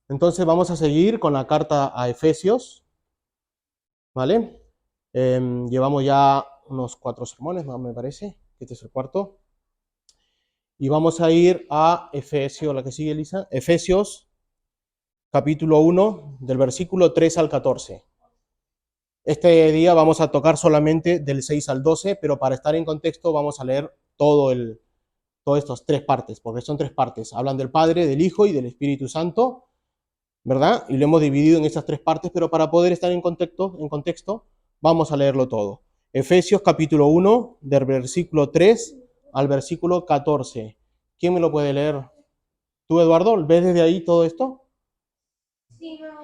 Entonces vamos a seguir con la carta a Efesios, ¿vale? Llevamos ya unos 4 sermones, me parece, este es el cuarto. Y vamos a ir a Efesios, la que sigue, Elisa. Efesios, capítulo 1, del versículo 3 al 14. Este día vamos a tocar solamente del 6 al 12, pero para estar en contexto vamos a leer todas estas 3 partes, porque son 3 partes. Hablan del Padre, del Hijo y del Espíritu Santo, ¿verdad? Y lo hemos dividido en esas 3 partes, pero para poder estar en contexto, vamos a leerlo todo. Efesios capítulo 1, del versículo 3 al versículo 14. ¿Quién me lo puede leer? ¿Tú, Eduardo? ¿Ves desde ahí todo esto? Sí, no.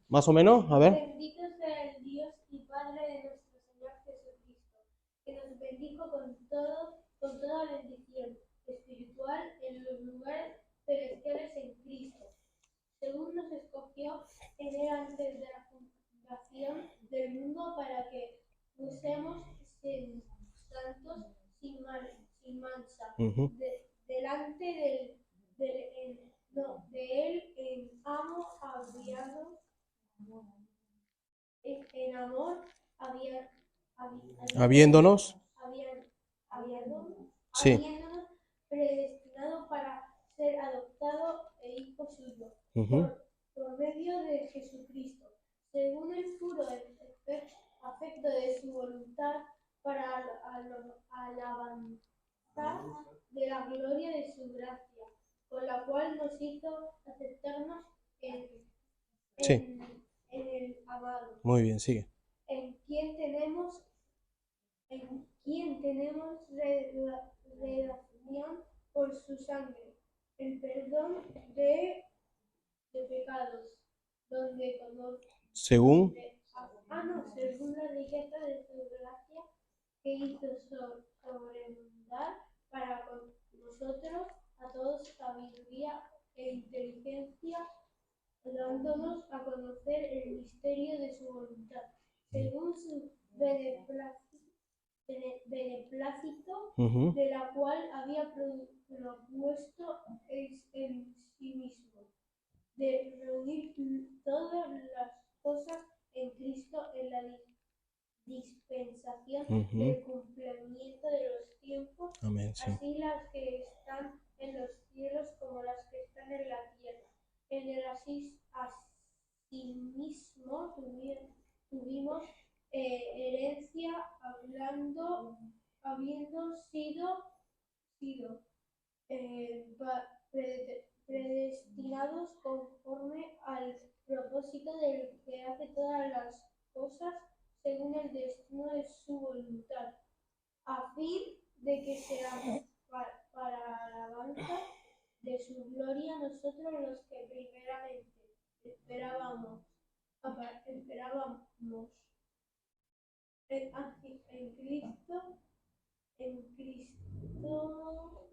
¿Más o menos? A ver. Bendito sea el Dios y Padre de nuestro Señor Jesucristo, que nos bendijo con toda bendición espiritual en los lugares celestiales en Cristo, según nos escogió en él antes de la fundación del mundo para que fuésemos santos sin mancha, delante de él en amor Habiéndonos. Sí. habiéndonos predestinado para ser adoptado e hijo suyo por medio de Jesucristo, según el puro afecto de su voluntad, para alabanza de la gloria de su gracia, con la cual nos hizo aceptarnos Sí. en el amado, Muy bien, sigue. en quien tenemos redención por su sangre, el perdón de pecados, donde Según. según la riqueza de su gracia, que hizo sobremundar para con nosotros a todos sabiduría e inteligencia, dándonos a conocer el misterio de su voluntad, según su beneplácito, de la cual había propuesto en sí mismo, de reunir todas las cosas en Cristo en la dispensación del cumplimiento de los tiempos. Amén, sí. Así las que están en los cielos como las que están en la tierra. En el asimismo tuvimos herencia, habiendo sido predestinados conforme al propósito del que hace todas las cosas según el destino de su voluntad, a fin de que seamos para alabanza de su gloria nosotros los que primeramente esperábamos en Cristo,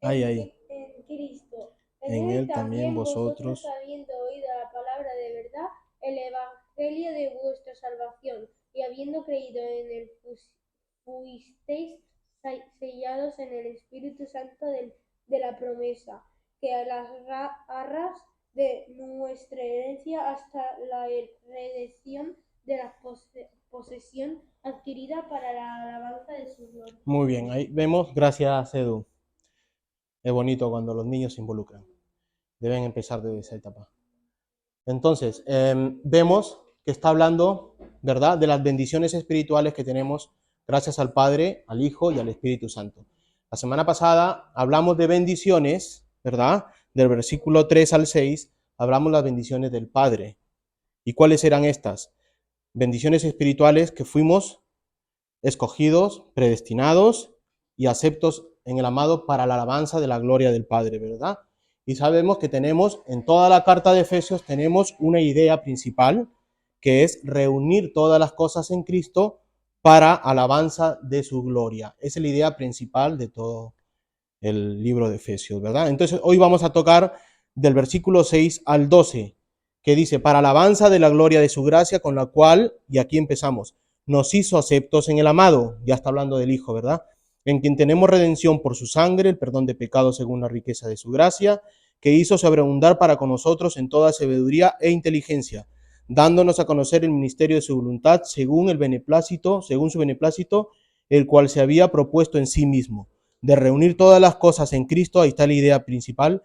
Ahí. en Cristo. En él también vosotros. Habiendo oído la palabra de verdad, el evangelio de vuestra salvación, y habiendo creído en él, fuisteis sellados en el Espíritu Santo de la promesa, que a las arras de nuestra herencia hasta la redención de la posesión adquirida para la alabanza de su gloria. Muy bien, ahí vemos, gracias Edu. Es bonito cuando los niños se involucran. Deben empezar desde esa etapa. Entonces, vemos que está hablando, ¿verdad?, de las bendiciones espirituales que tenemos gracias al Padre, al Hijo y al Espíritu Santo. La semana pasada hablamos de bendiciones, ¿verdad? Del versículo 3 al 6, hablamos las bendiciones del Padre. ¿Y cuáles eran estas? Bendiciones espirituales que fuimos escogidos, predestinados y aceptos en el amado para la alabanza de la gloria del Padre, ¿verdad? Y sabemos que tenemos, en toda la carta de Efesios, tenemos una idea principal, que es reunir todas las cosas en Cristo para alabanza de su gloria. Esa es la idea principal de todo el libro de Efesios, ¿verdad? Entonces, hoy vamos a tocar del versículo 6 al 12, que dice, para alabanza de la gloria de su gracia, con la cual, y aquí empezamos, nos hizo aceptos en el amado, ya está hablando del Hijo, ¿verdad? en quien tenemos redención por su sangre, el perdón de pecados según la riqueza de su gracia, que hizo sobreabundar para con nosotros en toda sabiduría e inteligencia, dándonos a conocer el ministerio de su voluntad según su beneplácito, el cual se había propuesto en sí mismo, de reunir todas las cosas en Cristo. Ahí está la idea principal,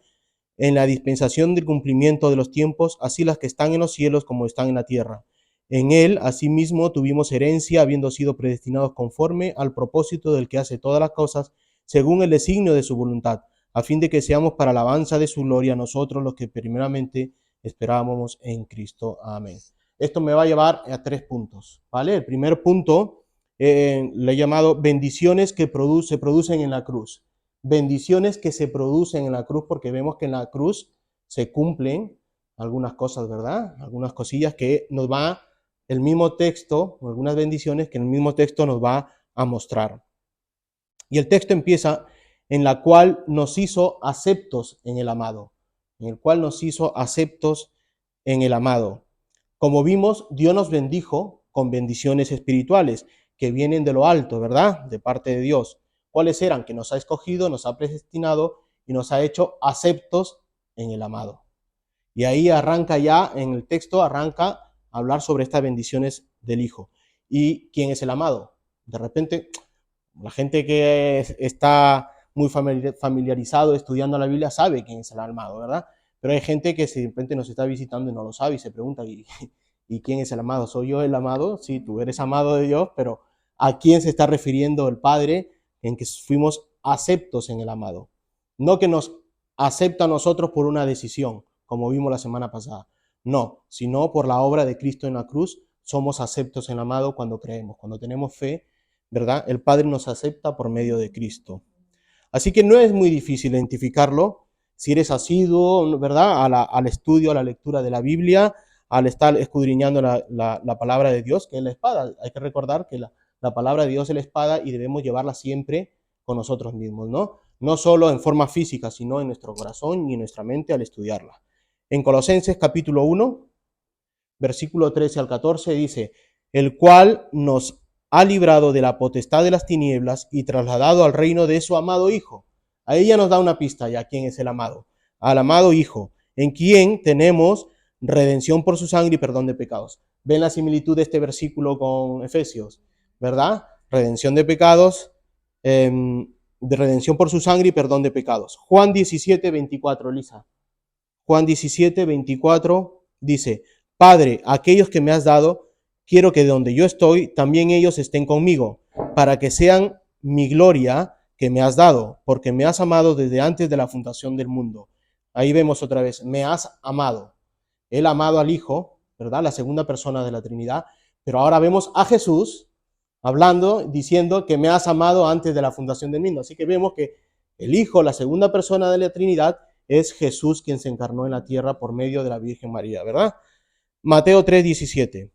en la dispensación del cumplimiento de los tiempos, así las que están en los cielos como están en la tierra. En él, asimismo, tuvimos herencia, habiendo sido predestinados conforme al propósito del que hace todas las cosas, según el designio de su voluntad, a fin de que seamos para alabanza de su gloria nosotros los que primeramente esperábamos en Cristo. Amén. Esto me va a llevar a 3 puntos, ¿vale? El primer punto le he llamado bendiciones que se producen en la cruz. Bendiciones que se producen en la cruz, porque vemos que en la cruz se cumplen algunas cosas, ¿verdad? Algunas cosillas que nos va el mismo texto, algunas bendiciones que el mismo texto nos va a mostrar. Y el texto empieza en la cual nos hizo aceptos en el amado, en el cual nos hizo aceptos en el amado. Como vimos, Dios nos bendijo con bendiciones espirituales que vienen de lo alto, ¿verdad? De parte de Dios. ¿Cuáles eran? Que nos ha escogido, nos ha predestinado y nos ha hecho aceptos en el amado. Y ahí arranca ya, en el texto, arranca a hablar sobre estas bendiciones del Hijo. ¿Y quién es el amado? De repente, la gente que está muy familiarizado estudiando la Biblia sabe quién es el amado, ¿verdad? Pero hay gente que de repente nos está visitando y no lo sabe y se pregunta, ¿y quién es el amado? ¿Soy yo el amado? Sí, tú eres amado de Dios, pero ¿a quién se está refiriendo el Padre en que fuimos aceptos en el amado? No que nos acepta a nosotros por una decisión, como vimos la semana pasada. No, sino por la obra de Cristo en la cruz, somos aceptos en el amado cuando creemos, cuando tenemos fe, ¿verdad? El Padre nos acepta por medio de Cristo. Así que no es muy difícil identificarlo si eres asiduo, ¿verdad? Al estudio, a la lectura de la Biblia, al estar escudriñando la palabra de Dios, que es la espada. Hay que recordar que la palabra de Dios es la espada y debemos llevarla siempre con nosotros mismos, ¿no? No solo en forma física, sino en nuestro corazón y en nuestra mente al estudiarla. En Colosenses capítulo 1, versículo 13 al 14 dice, el cual nos ha librado de la potestad de las tinieblas y trasladado al reino de su amado Hijo. Ahí ya nos da una pista ya quién es el amado. Al amado Hijo, en quien tenemos redención por su sangre y perdón de pecados. ¿Ven la similitud de este versículo con Efesios? ¿Verdad? Redención de pecados, de redención por su sangre y perdón de pecados. Juan 17, 24, Lisa. Juan 17, 24 dice, Padre, aquellos que me has dado, quiero que de donde yo estoy, también ellos estén conmigo, para que sean mi gloria que me has dado, porque me has amado desde antes de la fundación del mundo. Ahí vemos otra vez, me has amado. Él ha amado al Hijo, ¿verdad? La segunda persona de la Trinidad, pero ahora vemos a Jesús hablando, diciendo que me has amado antes de la fundación del mundo. Así que vemos que el Hijo, la segunda persona de la Trinidad, es Jesús quien se encarnó en la tierra por medio de la Virgen María, ¿verdad? Mateo 3:17.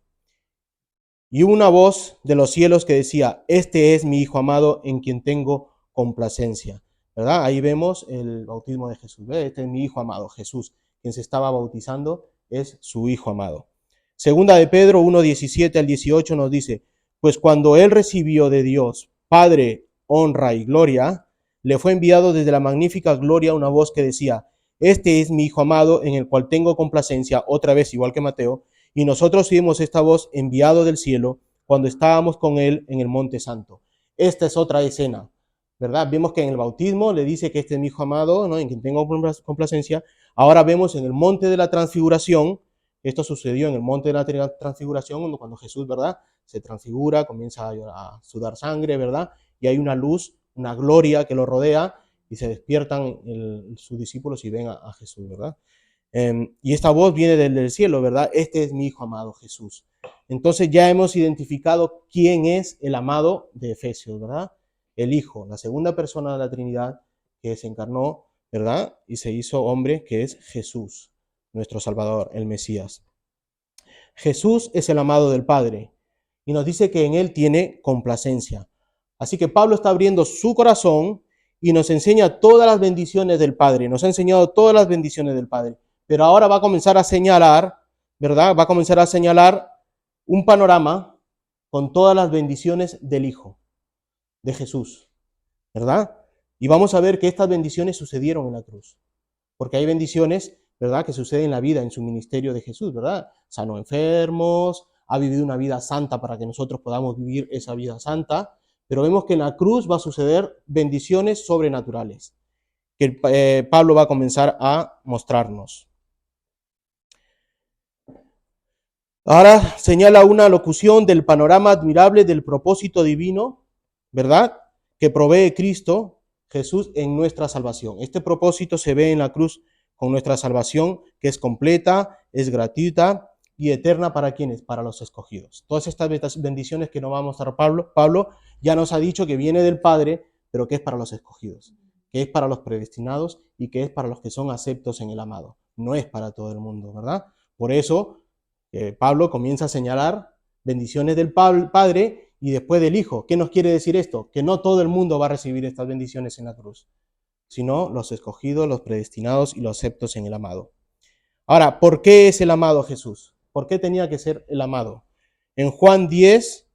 Y hubo una voz de los cielos que decía, este es mi Hijo amado en quien tengo complacencia, ¿verdad? Ahí vemos el bautismo de Jesús, ¿verdad? Este es mi Hijo amado, Jesús, quien se estaba bautizando, es su Hijo amado. Segunda de Pedro 1:17 al 18 nos dice, pues cuando él recibió de Dios, Padre, honra y gloria, le fue enviado desde la magnífica gloria una voz que decía, este es mi Hijo amado en el cual tengo complacencia, otra vez igual que Mateo, y nosotros oímos esta voz enviado del cielo cuando estábamos con él en el Monte Santo. Esta es otra escena, ¿verdad? Vemos que en el bautismo le dice que este es mi Hijo amado, ¿no? En quien tengo complacencia. Ahora vemos en el Monte de la Transfiguración, esto sucedió en el Monte de la Transfiguración, cuando Jesús, ¿verdad? Se transfigura, comienza a sudar sangre, ¿verdad? Y hay una luz, una gloria que lo rodea y se despiertan sus discípulos y ven a Jesús, ¿verdad? Y esta voz viene del cielo, ¿verdad? Este es mi Hijo amado, Jesús. Entonces ya hemos identificado quién es el amado de Efesios, ¿verdad? El Hijo, la segunda persona de la Trinidad que se encarnó, ¿verdad? Y se hizo hombre, que es Jesús, nuestro Salvador, el Mesías. Jesús es el amado del Padre y nos dice que en él tiene complacencia. Así que Pablo está abriendo su corazón y nos enseña todas las bendiciones del Padre. Nos ha enseñado todas las bendiciones del Padre. Pero ahora va a comenzar a señalar, ¿verdad? Va a comenzar a señalar un panorama con todas las bendiciones del Hijo, de Jesús. ¿verdad? Y vamos a ver que estas bendiciones sucedieron en la cruz, porque hay bendiciones, ¿verdad?, que suceden en la vida, en su ministerio de Jesús, ¿verdad? Sanó enfermos, ha vivido una vida santa para que nosotros podamos vivir esa vida santa, pero vemos que en la cruz va a suceder bendiciones sobrenaturales, que Pablo va a comenzar a mostrarnos. Ahora señala una locución del panorama admirable del propósito divino, ¿verdad?, que provee Cristo Jesús en nuestra salvación. Este propósito se ve en la cruz con nuestra salvación, que es completa, es gratuita y eterna para quienes, para los escogidos. Todas estas bendiciones que nos va a mostrar Pablo ya nos ha dicho que viene del Padre, pero que es para los escogidos, que es para los predestinados y que es para los que son aceptos en el amado. No es para todo el mundo, ¿verdad? Por eso Pablo comienza a señalar bendiciones del Padre y después del Hijo. ¿Qué nos quiere decir esto? Que no todo el mundo va a recibir estas bendiciones en la cruz, sino los escogidos, los predestinados y los aceptos en el amado. Ahora, ¿por qué es el amado Jesús? ¿Por qué tenía que ser el amado? En Juan 10,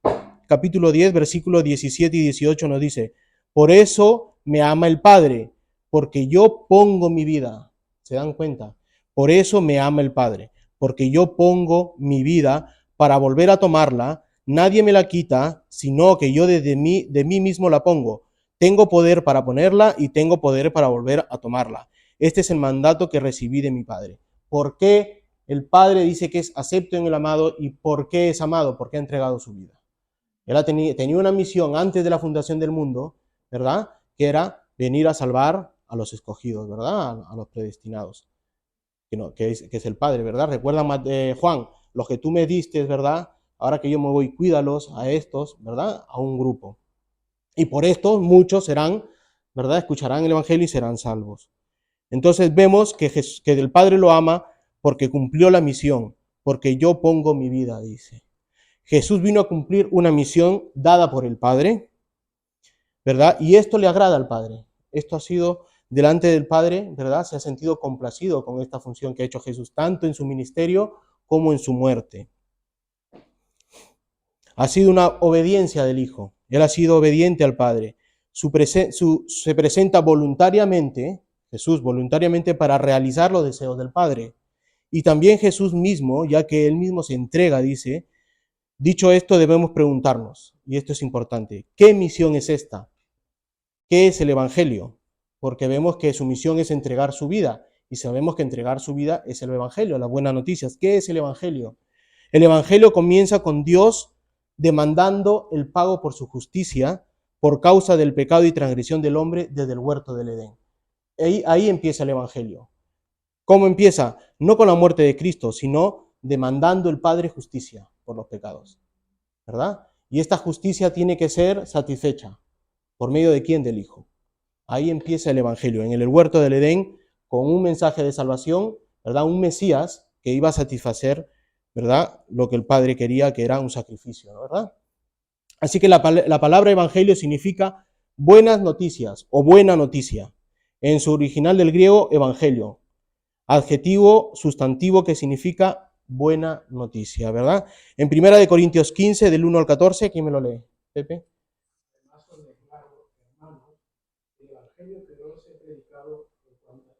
capítulo 10, versículos 17 y 18 nos dice, por eso me ama el Padre, porque yo pongo mi vida. ¿Se dan cuenta? Por eso me ama el Padre, porque yo pongo mi vida para volver a tomarla. Nadie me la quita, sino que yo de mí mismo la pongo. Tengo poder para ponerla y tengo poder para volver a tomarla. Este es el mandato que recibí de mi Padre. ¿Por qué el Padre dice que es acepto en el amado y por qué es amado? Porque ha entregado su vida. Él tenía una misión antes de la fundación del mundo, ¿verdad?, que era venir a salvar a los escogidos, ¿verdad?, a los predestinados, que es el Padre, ¿verdad? Recuerda, Juan, los que tú me diste, ¿verdad?, ahora que yo me voy, cuídalos a estos, ¿verdad?, a un grupo. Y por esto muchos serán, ¿verdad?, escucharán el Evangelio y serán salvos. Entonces vemos que el Padre lo ama porque cumplió la misión, porque yo pongo mi vida, dice. Jesús vino a cumplir una misión dada por el Padre, ¿verdad? Y esto le agrada al Padre. Esto ha sido delante del Padre, ¿verdad? Se ha sentido complacido con esta función que ha hecho Jesús, tanto en su ministerio como en su muerte. Ha sido una obediencia del Hijo. Él ha sido obediente al Padre. Se presenta voluntariamente, Jesús voluntariamente, para realizar los deseos del Padre. Y también Jesús mismo, ya que él mismo se entrega, dice, dicho esto, debemos preguntarnos, y esto es importante, ¿qué misión es esta? ¿Qué es el Evangelio? Porque vemos que su misión es entregar su vida, y sabemos que entregar su vida es el Evangelio, las buenas noticias. ¿Qué es el Evangelio? El Evangelio comienza con Dios demandando el pago por su justicia por causa del pecado y transgresión del hombre desde el huerto del Edén. Ahí empieza el Evangelio. ¿Cómo empieza? No con la muerte de Cristo, sino demandando el Padre justicia por los pecados, ¿verdad? Y esta justicia tiene que ser satisfecha. ¿Por medio de quién? Del Hijo. Ahí empieza el Evangelio, en el huerto del Edén, con un mensaje de salvación, ¿verdad? Un Mesías que iba a satisfacer, ¿verdad?, lo que el Padre quería, que era un sacrificio, ¿verdad? Así que la palabra Evangelio significa buenas noticias o buena noticia. En su original del griego, Evangelio. Adjetivo sustantivo que significa buena noticia, ¿verdad? En 1 Corintios 15, del 1 al 14, ¿quién me lo lee? Pepe. Además os declaro, hermanos, el Evangelio que yo os he predicado,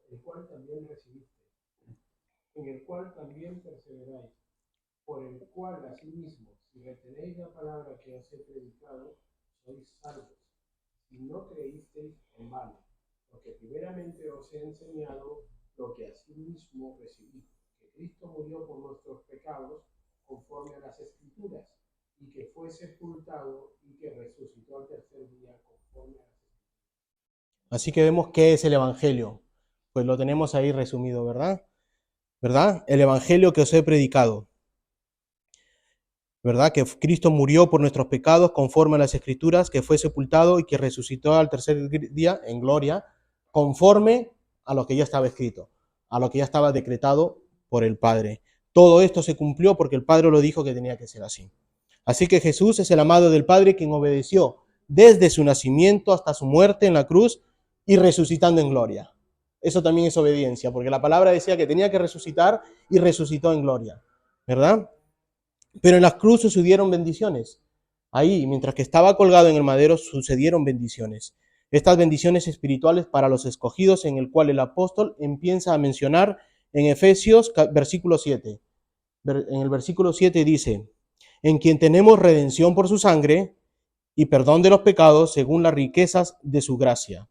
el cual también recibiste, en el cual también perseveráis, por el cual asimismo, si retenéis la palabra que os he predicado, sois salvos, si no creísteis en vano, porque primeramente os he enseñado lo que asimismo recibí, que Cristo murió por nuestros pecados conforme a las Escrituras, y que fue sepultado y que resucitó al tercer día conforme a las Escrituras. Así que vemos qué es el Evangelio. Pues lo tenemos ahí resumido, ¿verdad? ¿Verdad? El Evangelio que os he predicado. ¿Verdad? Que Cristo murió por nuestros pecados conforme a las Escrituras, que fue sepultado y que resucitó al tercer día en gloria, conforme a lo que ya estaba escrito, a lo que ya estaba decretado por el Padre. Todo esto se cumplió porque el Padre lo dijo que tenía que ser así. Así que Jesús es el amado del Padre quien obedeció desde su nacimiento hasta su muerte en la cruz y resucitando en gloria. Eso también es obediencia, porque la palabra decía que tenía que resucitar y resucitó en gloria, ¿verdad? Pero en la cruz sucedieron bendiciones. Ahí, mientras que estaba colgado en el madero, sucedieron bendiciones. Estas bendiciones espirituales para los escogidos, en el cual el apóstol empieza a mencionar en Efesios versículo 7. En el versículo 7 dice, en quien tenemos redención por su sangre y perdón de los pecados según las riquezas de su gracia.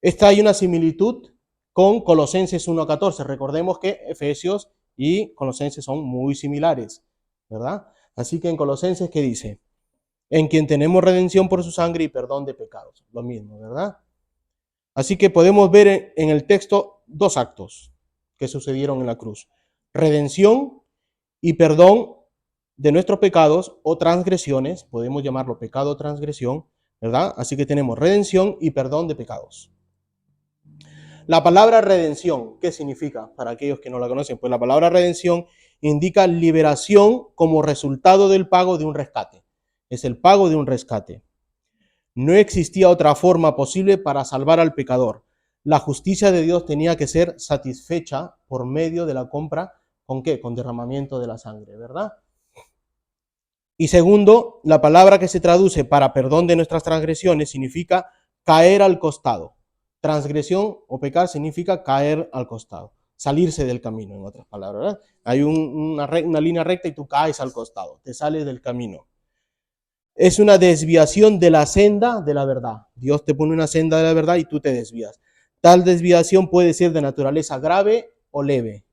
Esta hay una similitud con Colosenses 1:14. Recordemos que Efesios y Colosenses son muy similares, ¿verdad? Así que en Colosenses, ¿qué dice? En quien tenemos redención por su sangre y perdón de pecados. Lo mismo, ¿verdad? Así que podemos ver en el texto dos actos que sucedieron en la cruz. Redención y perdón de nuestros pecados o transgresiones, podemos llamarlo pecado o transgresión, ¿verdad? Así que tenemos redención y perdón de pecados. La palabra redención, ¿qué significa? Para aquellos que no la conocen, pues la palabra redención indica liberación como resultado del pago de un rescate. Es el pago de un rescate. No existía otra forma posible para salvar al pecador. La justicia de Dios tenía que ser satisfecha por medio de la compra, ¿con qué? Con derramamiento de la sangre, ¿verdad? Y segundo, la palabra que se traduce para perdón de nuestras transgresiones significa caer al costado. Transgresión o pecar significa caer al costado, salirse del camino, en otras palabras, ¿verdad? Hay una línea recta y tú caes al costado, te sales del camino. Es una desviación de la senda de la verdad. Dios te pone una senda de la verdad y tú te desvías. Tal desviación puede ser de naturaleza grave o leve,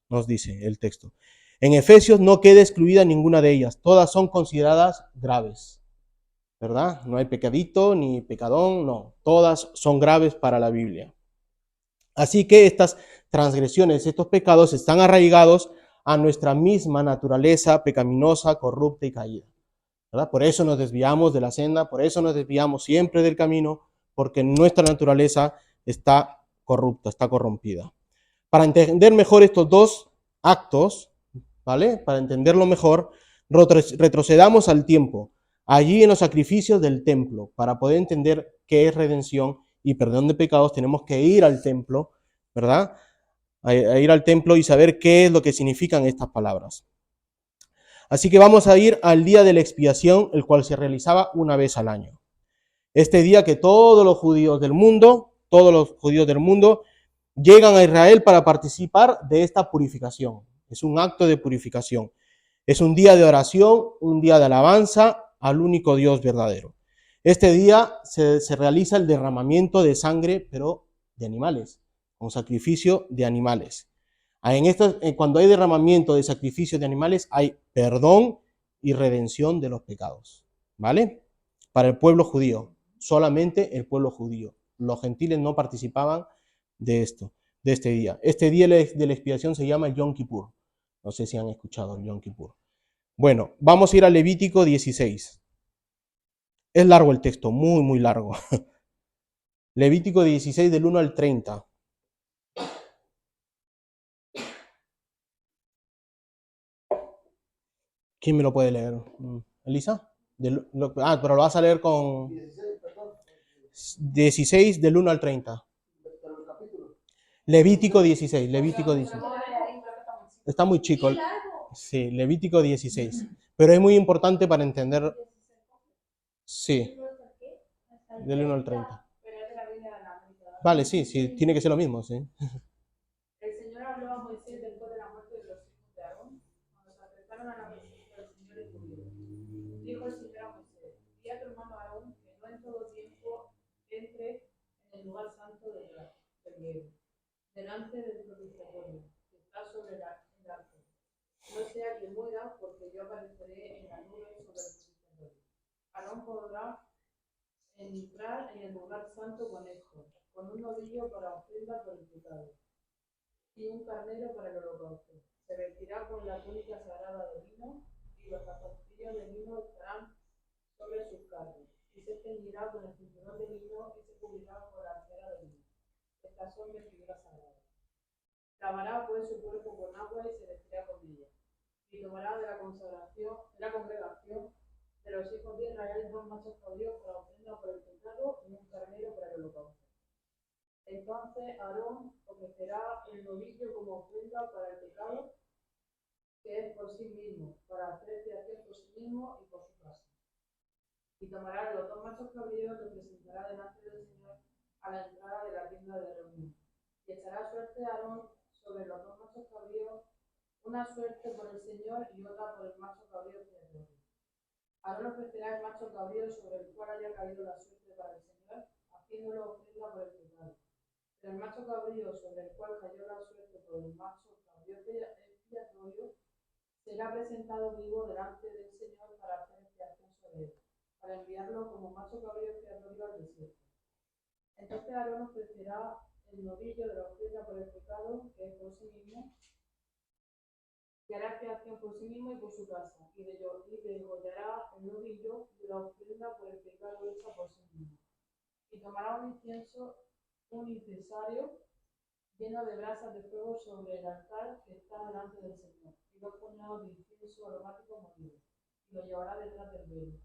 nos dice el texto. En Efesios no queda excluida ninguna de ellas. Todas son consideradas graves, ¿verdad? No hay pecadito ni pecadón, no. Todas son graves para la Biblia. Así que estas transgresiones, estos pecados están arraigados a nuestra misma naturaleza pecaminosa, corrupta y caída, ¿verdad? Por eso nos desviamos de la senda, por eso nos desviamos siempre del camino, porque nuestra naturaleza está corrupta, está corrompida. Para entender mejor estos dos actos, ¿vale? Para entenderlo mejor, retrocedamos al tiempo, allí en los sacrificios del templo. Para poder entender qué es redención y perdón de pecados, tenemos que ir al templo, ¿verdad? A ir al templo y saber qué es lo que significan estas palabras. Así que vamos a ir al día de la expiación, el cual se realizaba una vez al año. Este día que todos los judíos del mundo llegan a Israel para participar de esta purificación. Es un acto de purificación. Es un día de oración, un día de alabanza al único Dios verdadero. Este día se realiza el derramamiento de sangre, pero de animales, con sacrificio de animales. Cuando hay derramamiento de sacrificio de animales, hay perdón y redención de los pecados, ¿vale? Para el pueblo judío, solamente el pueblo judío. Los gentiles no participaban de esto, de este día. Este día de la expiación se llama el Yom Kippur. No sé si han escuchado el Yom Kippur. Bueno, vamos a ir a Levítico 16. Es largo el texto, muy, muy largo. Levítico 16 del 1 al 30. ¿Quién me lo puede leer? ¿Elisa? Pero lo vas a leer con 16 del 1 al 30. Levítico 16, Levítico 16. Está muy chico. Sí, Levítico 16. Pero es muy importante para entender. Sí, del 1 al 30. Vale, sí, sí, tiene que ser lo mismo, sí. El Señor habló a Moisés después de la muerte de los hijos de Aarón, cuando se acercaron a la presencia del Señor y tuvieron. Dijo el Señor a Moisés, di a tu hermano Aarón que no en todo tiempo entre en el lugar santo del hierro, delante del propiciatorio, que está sobre el arco. No sea que muera, porque yo apareceré en la nube sobre el propiciatorio. Aarón podrá entrar en el lugar santo con esto, con un novillo para ofrenda por el pecado y un carnero para el holocausto. Se vestirá con la túnica sagrada de lino y los zapatillas de lino estarán sobre sus carnes. Y se ceñirá con el cinturón de lino y se cubrirá con la cera de lino. Estas son vestiduras sagradas. Lavará pues su cuerpo con agua y se vestirá con ella. Y tomará de la consagración, de la congregación de los hijos de Israel 2 machos cabríos para ofrenda por el pecado y un carnero para el holocausto. Entonces Aarón ofrecerá el novillo como ofrenda para el pecado, que es por sí mismo, para hacer expiación por sí mismo y por su casa. Y tomará los 2 machos cabríos y los presentará delante del Señor a la entrada de la tienda de reunión. Y echará suerte a Aarón sobre los 2 machos cabríos, una suerte por el Señor y otra por el macho cabrío expiatorio. Aarón ofrecerá el macho cabrío sobre el cual haya caído la suerte para el Señor, haciéndolo ofrenda por el pecado. Pero el macho cabrío sobre el cual cayó la suerte por el macho cabrío expiatorio será presentado vivo delante del Señor para hacer expiación sobre él, para enviarlo como macho cabrío expiatorio al desierto. Entonces Aarón ofrecerá el novillo de la ofrenda por el pecado, que es por sí mismo, y hará expiación por sí mismo y por su casa, y degollará el novillo de la ofrenda por el pecado hecha por sí mismo. Y tomará un incensario lleno de brasas de fuego sobre el altar que está delante del Señor, y 2 puñados de incienso aromático molido, y lo llevará detrás del velo.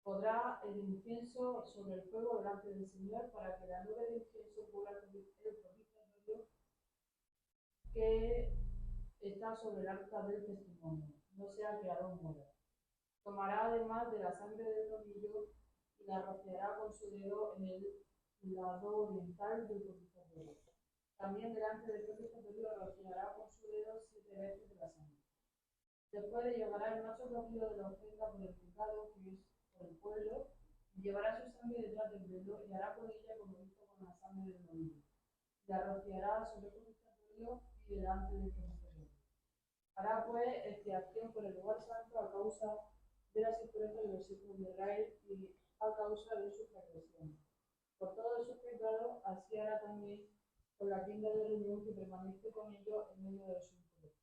Pondrá el incienso sobre el fuego delante del Señor para que la nube de incienso cubra el propiciatorio que está sobre el arca del testimonio, no sea que Aarón muera. Tomará además de la sangre del novillo y la rociará con su dedo en el lado oriental del propiciatorio. También delante del propiciatorio rociará con su dedo 7 veces de la sangre. Después le llevará el macho cabrío de la ofrenda por el pecado, que es por el pueblo, y llevará su sangre detrás del velo y hará con ella como hizo con la sangre del novillo. La rociará sobre el propiciatorio y delante del propiciatorio. Hará pues expiación por el lugar santo a causa de las impurezas de los hijos de Israel y a causa de sus transgresiones. Por todos sus pecados, así hará también con la tienda de reunión que permanece con ellos en medio de los impurezas.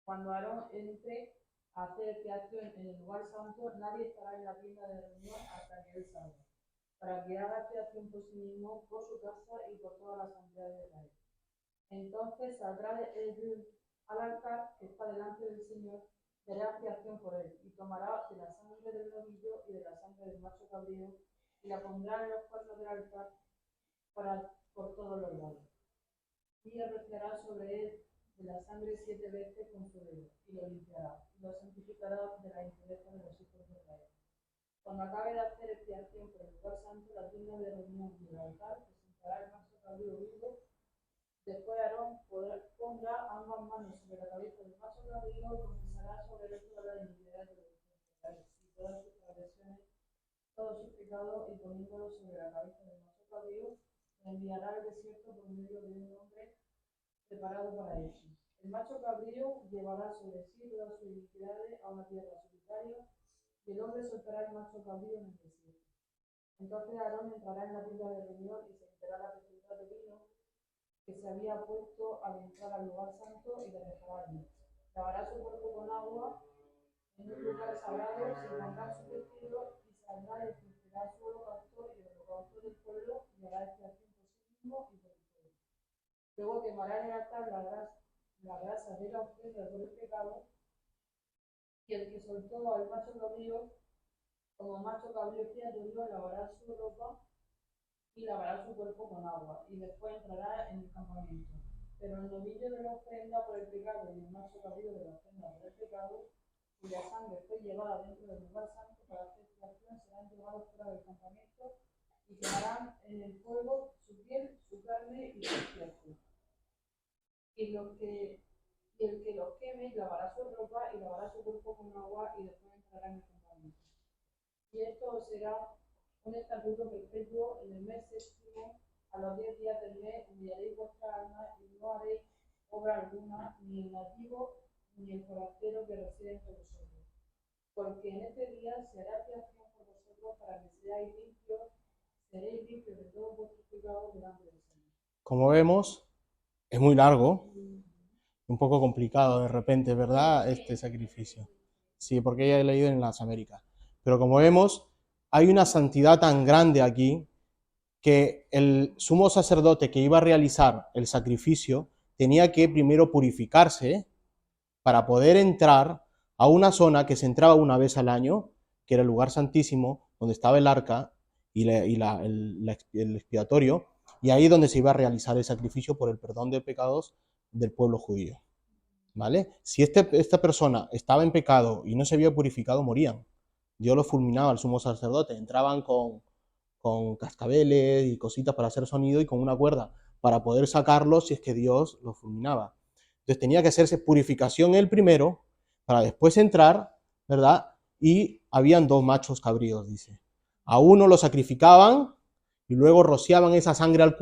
Cuando Aarón entre a hacer expiación en el lugar santo, nadie estará en la tienda de reunión hasta que él salga, para que haga expiación por sí mismo, por su casa y por toda la asamblea de Israel. Entonces saldrá él al altar que está delante del Señor, y hará expiación por él, y tomará de la sangre del novillo y de la sangre del macho cabrío, y la pondrá en los cuernos del altar por todos los lados. Y rociará sobre él de la sangre 7 veces con su dedo, y lo limpiará, y lo santificará de la impureza de los hijos de Israel. Cuando acabe de hacer expiación por el lugar santo, la tienda de reunión y el altar presentará el macho cabrío vivo. Después Aarón pondrá ambas manos sobre la cabeza del macho cabrío y confesará sobre él toda la iniquidad de los hijos de Israel, y todas sus transgresiones, todos sus pecados, y poniéndolo sobre la cabeza del macho cabrío, le enviará al desierto por medio de un hombre preparado para eso. El macho cabrío llevará sobre sí todas sus iniquidades a una tierra solitaria, y el hombre soltará el macho cabrío en el desierto. Entonces Aarón entrará en la tienda de reunión y se quitará la peceta de vino que se había puesto al entrar al lugar santo y le dejará allí. Lavará su cuerpo con agua en un lugar sagrado, se pondrá su vestido y saldrá y ofrecerá su holocausto y el holocausto del pueblo y hará expiación por sí mismo y por el pueblo. Luego quemará en el altar la grasa de la ofrenda por el pecado, y el que soltó al macho cabrío, como macho cabrío expiatorio, lavará su ropa y lavará su cuerpo con agua, y después entrará en el campamento. Pero el novillo de la ofrenda por el pecado y el macho cabrío de la ofrenda por el pecado, cuya sangre fue llevada dentro del lugar santo para hacer expiación, serán llevados fuera del campamento y quemarán en el fuego su piel, su carne y su expiación. Y el que los queme lavará su ropa y lavará su cuerpo con agua, y después entrará en el campamento. Y esto será un estatuto perpetuo en el mes séptimo, a los 10 días del mes, enviaréis vuestra alma y no haréis obra alguna, ni el nativo ni el forastero que reside entre vosotros. Porque en este día se hará expiación por vosotros para que seáis limpios, seréis limpios de todos vuestros pecados delante del Señor. Como vemos, es muy largo, un poco complicado de repente, ¿verdad? Este sacrificio. Sí, porque ya he leído en las Américas. Pero como vemos, hay una santidad tan grande aquí que el sumo sacerdote que iba a realizar el sacrificio tenía que primero purificarse para poder entrar a una zona que se entraba una vez al año, que era el lugar santísimo, donde estaba el arca y el expiatorio, y ahí donde se iba a realizar el sacrificio por el perdón de pecados del pueblo judío. ¿Vale? Si esta persona estaba en pecado y no se había purificado, morían. Dios lo fulminaba al sumo sacerdote. Entraban con cascabeles y cositas para hacer sonido y con una cuerda para poder sacarlo si es que Dios lo fulminaba. Entonces tenía que hacerse purificación él primero para después entrar, ¿verdad? Y habían 2 machos cabríos, dice. A uno lo sacrificaban y luego rociaban esa sangre al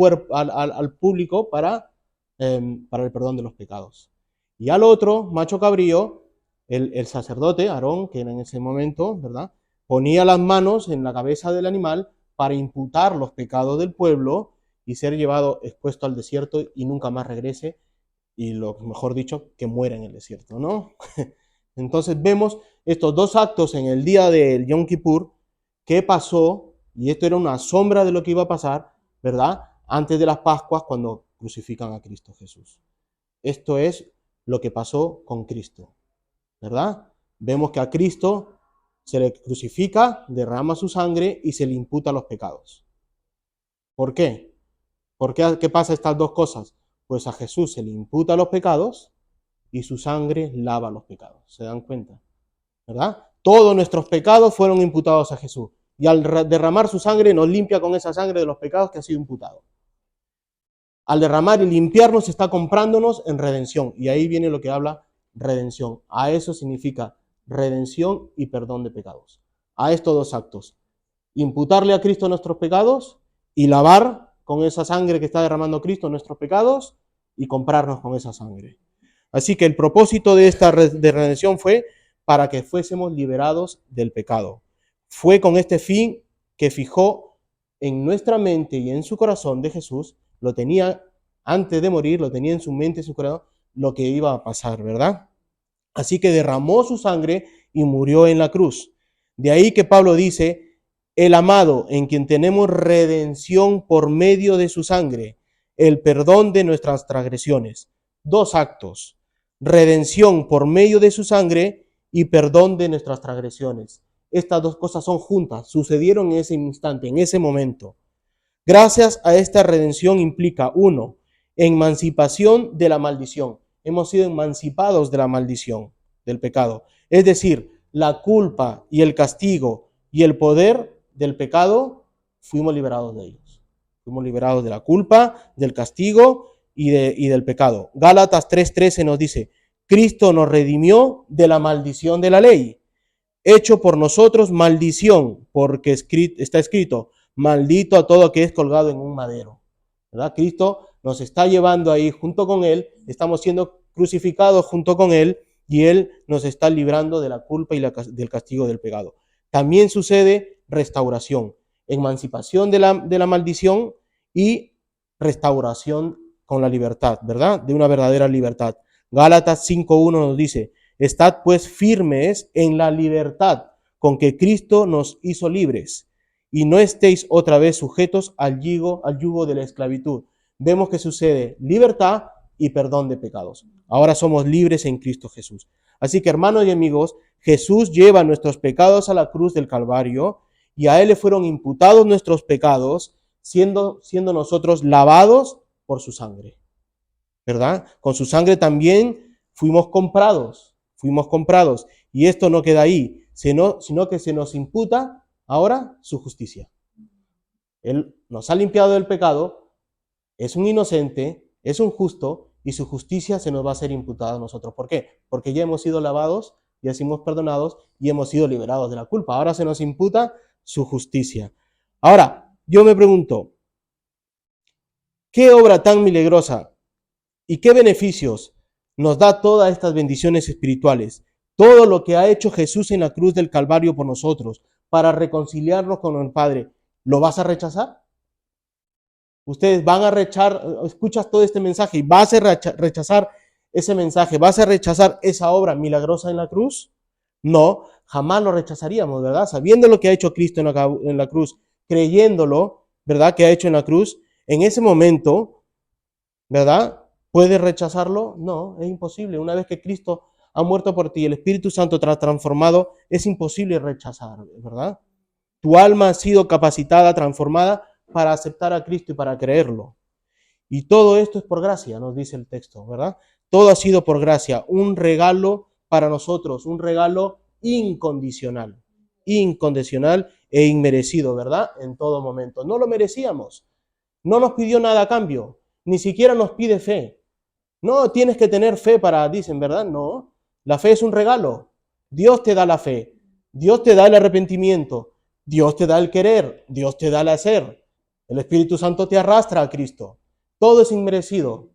público para el perdón de los pecados. Y al otro macho cabrío, el sacerdote, Aarón, que era en ese momento, ¿verdad? Ponía las manos en la cabeza del animal para imputar los pecados del pueblo y ser llevado expuesto al desierto y nunca más regrese, y lo mejor dicho, que muera en el desierto, ¿no? Entonces vemos estos 2 actos en el día del Yom Kippur, qué pasó, y esto era una sombra de lo que iba a pasar, ¿verdad? Antes de las Pascuas, cuando crucifican a Cristo Jesús. Esto es lo que pasó con Cristo, ¿verdad? Vemos que a Cristo se le crucifica, derrama su sangre y se le imputa los pecados. ¿Por qué? ¿Por qué pasa estas 2 cosas? Pues a Jesús se le imputa los pecados y su sangre lava los pecados. ¿Se dan cuenta? ¿Verdad? Todos nuestros pecados fueron imputados a Jesús. Y al derramar su sangre nos limpia con esa sangre de los pecados que ha sido imputado. Al derramar y limpiarnos está comprándonos en redención. Y ahí viene lo que habla redención. A eso significa redención y perdón de pecados. A estos 2 actos. Imputarle a Cristo nuestros pecados y lavar con esa sangre que está derramando Cristo nuestros pecados y comprarnos con esa sangre. Así que el propósito de esta redención fue para que fuésemos liberados del pecado. Fue con este fin que fijó en nuestra mente y en su corazón de Jesús, lo tenía antes de morir, lo tenía en su mente y su corazón, lo que iba a pasar, ¿verdad? Así que derramó su sangre y murió en la cruz. De ahí que Pablo dice, el amado en quien tenemos redención por medio de su sangre, el perdón de nuestras transgresiones. 2 actos, redención por medio de su sangre y perdón de nuestras transgresiones. Estas 2 cosas son juntas, sucedieron en ese instante, en ese momento. Gracias a esta redención implica, 1, emancipación de la maldición. Hemos sido emancipados de la maldición, del pecado. Es decir, la culpa y el castigo y el poder del pecado, fuimos liberados de ellos. Fuimos liberados de la culpa, del castigo y del pecado. Gálatas 3:13 nos dice, Cristo nos redimió de la maldición de la ley, hecho por nosotros maldición, porque está escrito, maldito a todo que es colgado en un madero. ¿Verdad? Cristo nos está llevando ahí junto con Él, estamos siendo crucificados junto con Él y Él nos está librando de la culpa y del castigo del pecado. También sucede restauración, emancipación de la maldición y restauración con la libertad, ¿verdad? De una verdadera libertad. Gálatas 5:1 nos dice, estad pues firmes en la libertad con que Cristo nos hizo libres y no estéis otra vez sujetos al yugo de la esclavitud. Vemos que sucede libertad y perdón de pecados. Ahora somos libres en Cristo Jesús. Así que, hermanos y amigos, Jesús lleva nuestros pecados a la cruz del Calvario y a Él le fueron imputados nuestros pecados, siendo nosotros lavados por su sangre. ¿Verdad? Con su sangre también fuimos comprados. Y esto no queda ahí, sino que se nos imputa ahora su justicia. Él nos ha limpiado del pecado, es un inocente, es un justo, y su justicia se nos va a ser imputada a nosotros. ¿Por qué? Porque ya hemos sido lavados, ya hemos perdonados y hemos sido liberados de la culpa. Ahora se nos imputa su justicia. Ahora, yo me pregunto, ¿qué obra tan milagrosa y qué beneficios nos da todas estas bendiciones espirituales? Todo lo que ha hecho Jesús en la cruz del Calvario por nosotros, para reconciliarnos con el Padre, ¿lo vas a rechazar? Ustedes van a rechazar, escuchas todo este mensaje y vas a rechazar ese mensaje, vas a rechazar esa obra milagrosa en la cruz. No, jamás lo rechazaríamos, ¿verdad? Sabiendo lo que ha hecho Cristo en la cruz, creyéndolo, ¿verdad? Que ha hecho en la cruz, en ese momento, ¿verdad? ¿Puedes rechazarlo? No, es imposible. Una vez que Cristo ha muerto por ti y el Espíritu Santo te ha transformado, es imposible rechazar, ¿verdad? Tu alma ha sido capacitada, transformada para aceptar a Cristo y para creerlo. Y todo esto es por gracia, nos dice el texto, ¿verdad? Todo ha sido por gracia, un regalo para nosotros, un regalo incondicional. incondicional e inmerecido, ¿verdad? En todo momento. No lo merecíamos. No nos pidió nada a cambio. Ni siquiera nos pide fe. No tienes que tener fe para, dicen, ¿verdad? No. La fe es un regalo. Dios te da la fe. Dios te da el arrepentimiento. Dios te da el querer. Dios te da el hacer. El Espíritu Santo te arrastra a Cristo. Todo es inmerecido,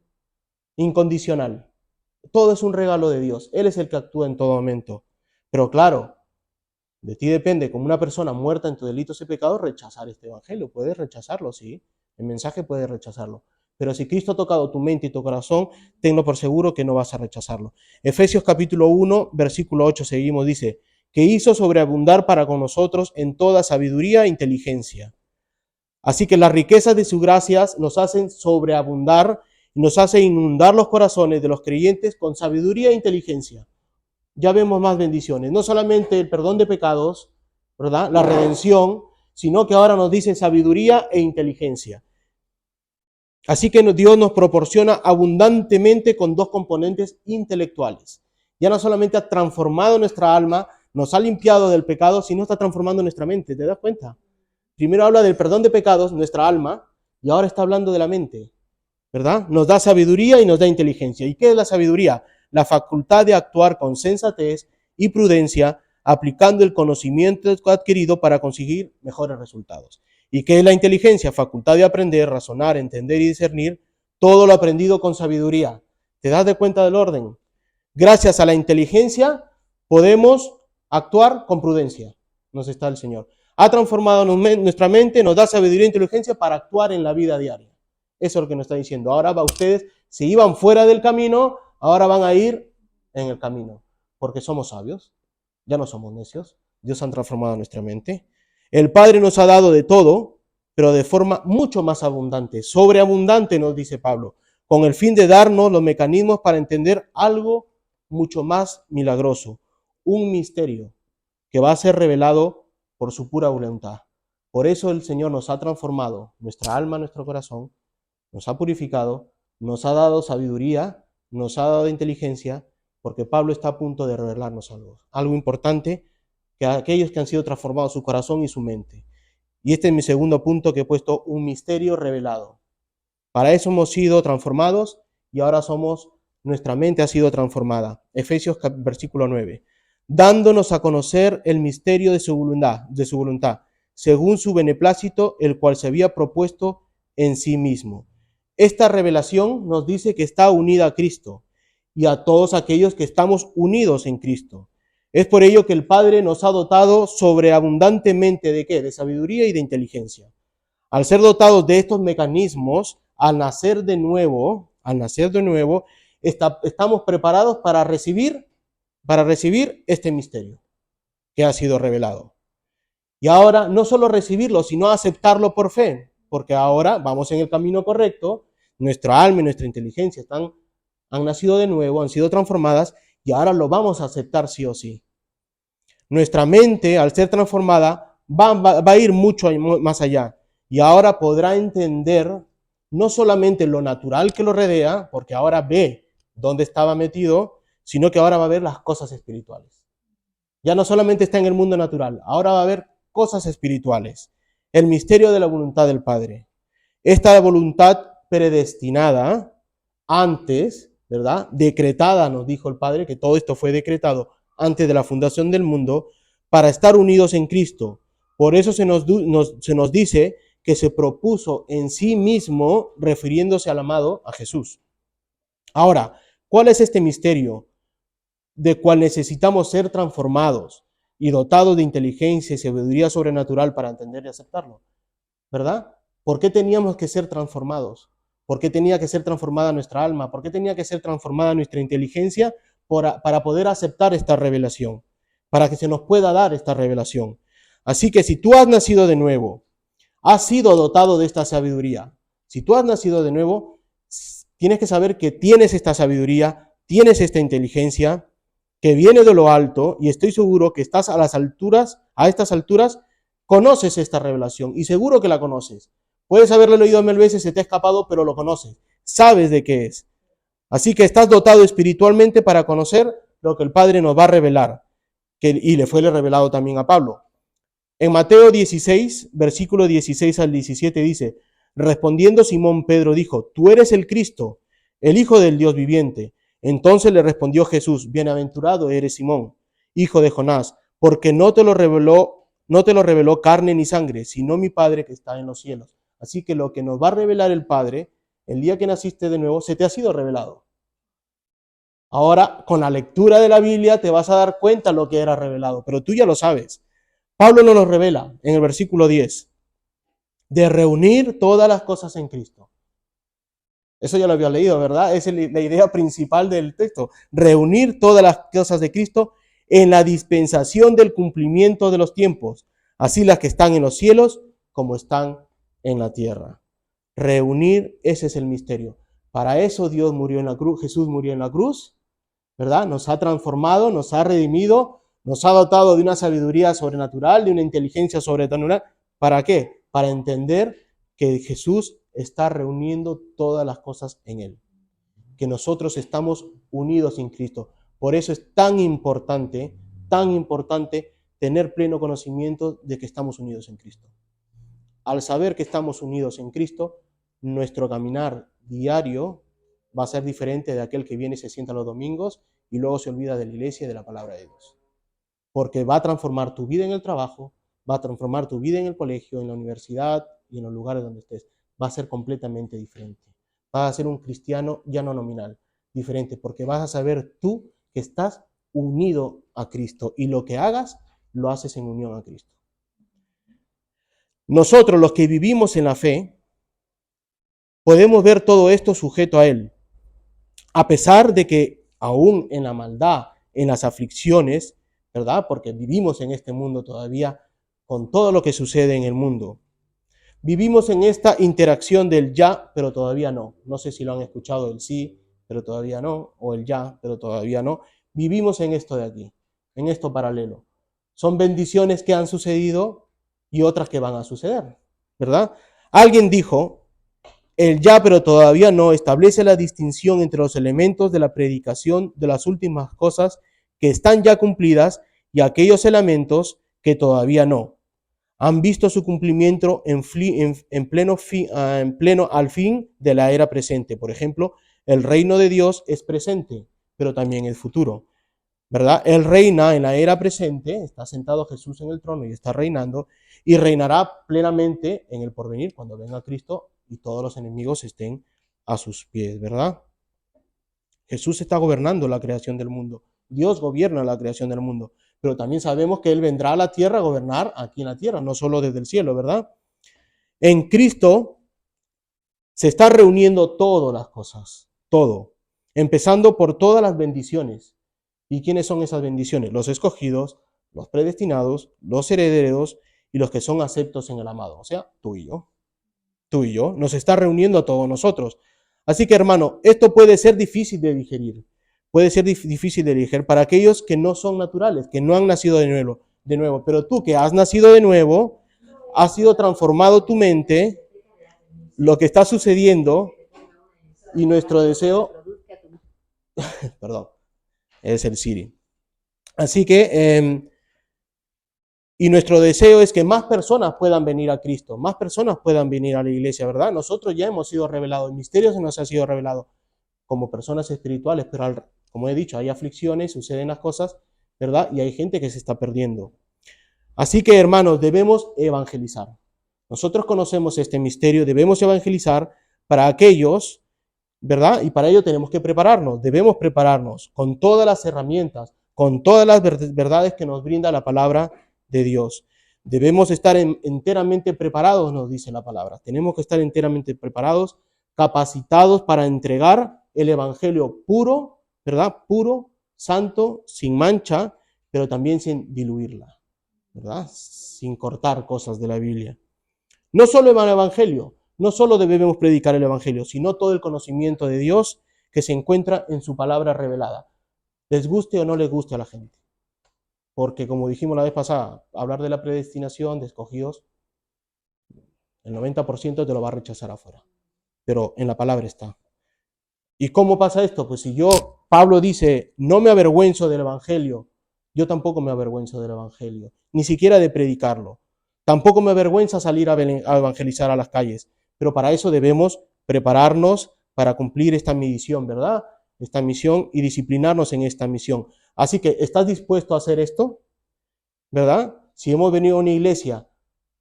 incondicional. Todo es un regalo de Dios. Él es el que actúa en todo momento. Pero claro, de ti depende, como una persona muerta en tus delitos y pecados, rechazar este evangelio. Puedes rechazarlo, sí. El mensaje puedes rechazarlo. Pero si Cristo ha tocado tu mente y tu corazón, tenlo por seguro que no vas a rechazarlo. Efesios capítulo 1, versículo 8, seguimos, dice, que hizo sobreabundar para con nosotros en toda sabiduría e inteligencia. Así que las riquezas de sus gracias nos hacen sobreabundar, nos hace inundar los corazones de los creyentes con sabiduría e inteligencia. Ya vemos más bendiciones, no solamente el perdón de pecados, ¿verdad? La redención, sino que ahora nos dice sabiduría e inteligencia. Así que Dios nos proporciona abundantemente con dos componentes intelectuales. Ya no solamente ha transformado nuestra alma, nos ha limpiado del pecado, sino está transformando nuestra mente. ¿Te das cuenta? Primero habla del perdón de pecados, nuestra alma, y ahora está hablando de la mente, ¿verdad? Nos da sabiduría y nos da inteligencia. ¿Y qué es la sabiduría? La facultad de actuar con sensatez y prudencia, aplicando el conocimiento adquirido para conseguir mejores resultados. ¿Y qué es la inteligencia? Facultad de aprender, razonar, entender y discernir todo lo aprendido con sabiduría. ¿Te das de cuenta del orden? Gracias a la inteligencia podemos actuar con prudencia. Nos está el Señor. Ha transformado nuestra mente, nos da sabiduría e inteligencia para actuar en la vida diaria. Eso es lo que nos está diciendo. Ahora ustedes, si iban fuera del camino, ahora van a ir en el camino. Porque somos sabios. Ya no somos necios. Dios ha transformado nuestra mente. El Padre nos ha dado de todo, pero de forma mucho más abundante. Sobreabundante, nos dice Pablo. Con el fin de darnos los mecanismos para entender algo mucho más milagroso. Un misterio que va a ser revelado por su pura voluntad. Por eso el Señor nos ha transformado nuestra alma, nuestro corazón, nos ha purificado, nos ha dado sabiduría, nos ha dado inteligencia, porque Pablo está a punto de revelarnos algo importante, que aquellos que han sido transformados su corazón y su mente. Y este es mi segundo punto que he puesto, un misterio revelado. Para eso hemos sido transformados y ahora nuestra mente ha sido transformada. Efesios versículo 9. Dándonos a conocer el misterio de su voluntad, según su beneplácito, el cual se había propuesto en sí mismo. Esta revelación nos dice que está unida a Cristo y a todos aquellos que estamos unidos en Cristo. Es por ello que el Padre nos ha dotado sobreabundantemente ¿de qué? De sabiduría y de inteligencia. Al ser dotados de estos mecanismos, al nacer de nuevo, estamos preparados para recibir este misterio que ha sido revelado. Y ahora no solo recibirlo, sino aceptarlo por fe, porque ahora vamos en el camino correcto, nuestra alma y nuestra inteligencia han nacido de nuevo, han sido transformadas, y ahora lo vamos a aceptar sí o sí. Nuestra mente, al ser transformada, va a ir mucho más allá, y ahora podrá entender no solamente lo natural que lo rodea, porque ahora ve dónde estaba metido, sino que ahora va a ver las cosas espirituales. Ya no solamente está en el mundo natural, ahora va a ver cosas espirituales. El misterio de la voluntad del Padre. Esta voluntad predestinada antes, ¿verdad? Decretada, nos dijo el Padre, que todo esto fue decretado antes de la fundación del mundo, para estar unidos en Cristo. Por eso se nos dice que se propuso en sí mismo, refiriéndose al amado, a Jesús. Ahora, ¿cuál es este misterio de cual necesitamos ser transformados y dotados de inteligencia y sabiduría sobrenatural para entender y aceptarlo? ¿Verdad? ¿Por qué teníamos que ser transformados? ¿Por qué tenía que ser transformada nuestra alma? ¿Por qué tenía que ser transformada nuestra inteligencia para poder aceptar esta revelación? Para que se nos pueda dar esta revelación. Así que si tú has nacido de nuevo, has sido dotado de esta sabiduría. Si tú has nacido de nuevo, tienes que saber que tienes esta sabiduría, tienes esta inteligencia, que viene de lo alto, y estoy seguro que estás a estas alturas, conoces esta revelación, y seguro que la conoces. Puedes haberlo leído 1000 veces, se te ha escapado, pero lo conoces. Sabes de qué es. Así que estás dotado espiritualmente para conocer lo que el Padre nos va a revelar, y le fue revelado también a Pablo. En Mateo 16, versículo 16 al 17 dice, respondiendo Simón Pedro dijo, tú eres el Cristo, el Hijo del Dios viviente. Entonces le respondió Jesús, bienaventurado eres Simón, hijo de Jonás, porque no te lo reveló carne ni sangre, sino mi Padre que está en los cielos. Así que lo que nos va a revelar el Padre, el día que naciste de nuevo, se te ha sido revelado. Ahora, con la lectura de la Biblia te vas a dar cuenta lo que era revelado, pero tú ya lo sabes. Pablo nos lo revela en el versículo 10, de reunir todas las cosas en Cristo. Eso ya lo había leído, ¿verdad? Esa es la idea principal del texto. Reunir todas las cosas de Cristo en la dispensación del cumplimiento de los tiempos, así las que están en los cielos como están en la tierra. Reunir, ese es el misterio. Para eso Dios murió en la cruz, Jesús murió en la cruz, ¿verdad? Nos ha transformado, nos ha redimido, nos ha dotado de una sabiduría sobrenatural, de una inteligencia sobrenatural. ¿Para qué? Para entender que Jesús está reuniendo todas las cosas en Él. Que nosotros estamos unidos en Cristo. Por eso es tan importante tener pleno conocimiento de que estamos unidos en Cristo. Al saber que estamos unidos en Cristo, nuestro caminar diario va a ser diferente de aquel que viene y se sienta los domingos y luego se olvida de la iglesia y de la palabra de Dios. Porque va a transformar tu vida en el trabajo, va a transformar tu vida en el colegio, en la universidad y en los lugares donde estés. Va a ser completamente diferente. Vas a ser un cristiano ya no nominal, diferente, porque vas a saber tú que estás unido a Cristo y lo que hagas, lo haces en unión a Cristo. Nosotros, los que vivimos en la fe, podemos ver todo esto sujeto a Él. A pesar de que aún en la maldad, en las aflicciones, ¿verdad? Porque vivimos en este mundo todavía con todo lo que sucede en el mundo. Vivimos en esta interacción del ya, pero todavía no. No sé si lo han escuchado, el sí, pero todavía no, o el ya, pero todavía no. Vivimos en esto de aquí, en esto paralelo. Son bendiciones que han sucedido y otras que van a suceder, ¿verdad? Alguien dijo, el ya, pero todavía no, establece la distinción entre los elementos de la predicación de las últimas cosas que están ya cumplidas y aquellos elementos que todavía no. Han visto su cumplimiento en pleno al fin de la era presente. Por ejemplo, el reino de Dios es presente, pero también es futuro, ¿verdad? Él reina en la era presente, está sentado Jesús en el trono y está reinando, y reinará plenamente en el porvenir, cuando venga Cristo y todos los enemigos estén a sus pies, ¿verdad? Jesús está gobernando la creación del mundo. Dios gobierna la creación del mundo, pero también sabemos que Él vendrá a la tierra a gobernar aquí en la tierra, no solo desde el cielo, ¿verdad? En Cristo se está reuniendo todas las cosas, todo, empezando por todas las bendiciones. ¿Y quiénes son esas bendiciones? Los escogidos, los predestinados, los herederos y los que son aceptos en el amado, o sea, tú y yo. Tú y yo, nos está reuniendo a todos nosotros. Así que, hermano, esto puede ser difícil de digerir. Puede ser difícil de digerir para aquellos que no son naturales, que no han nacido de nuevo. Pero tú que has nacido de nuevo, has sido transformado tu mente, lo que está sucediendo y nuestro deseo, perdón, es el Siri. Así que, y nuestro deseo es que más personas puedan venir a Cristo, más personas puedan venir a la iglesia, ¿verdad? Nosotros ya hemos sido revelados, el misterio se nos ha sido revelado como personas espirituales, pero como he dicho, hay aflicciones, suceden las cosas, ¿verdad? Y hay gente que se está perdiendo. Así que, hermanos, debemos evangelizar. Nosotros conocemos este misterio, debemos evangelizar para aquellos, ¿verdad? Y para ello tenemos que prepararnos, debemos prepararnos con todas las herramientas, con todas las verdades que nos brinda la palabra de Dios. Debemos estar enteramente preparados, nos dice la palabra. Tenemos que estar enteramente preparados, capacitados para entregar el evangelio puro, ¿verdad? Puro, santo, sin mancha, pero también sin diluirla, ¿verdad? Sin cortar cosas de la Biblia. No solo el evangelio, no solo debemos predicar el evangelio, sino todo el conocimiento de Dios que se encuentra en su palabra revelada. Les guste o no les guste a la gente. Porque como dijimos la vez pasada, hablar de la predestinación, de escogidos, el 90% te lo va a rechazar afuera. Pero en la palabra está. ¿Y cómo pasa esto? Pues si Pablo dice, no me avergüenzo del evangelio, yo tampoco me avergüenzo del evangelio, ni siquiera de predicarlo. Tampoco me avergüenza salir a evangelizar a las calles, pero para eso debemos prepararnos para cumplir esta misión, ¿verdad? Esta misión y disciplinarnos en esta misión. Así que, ¿estás dispuesto a hacer esto? ¿Verdad? Si hemos venido a una iglesia,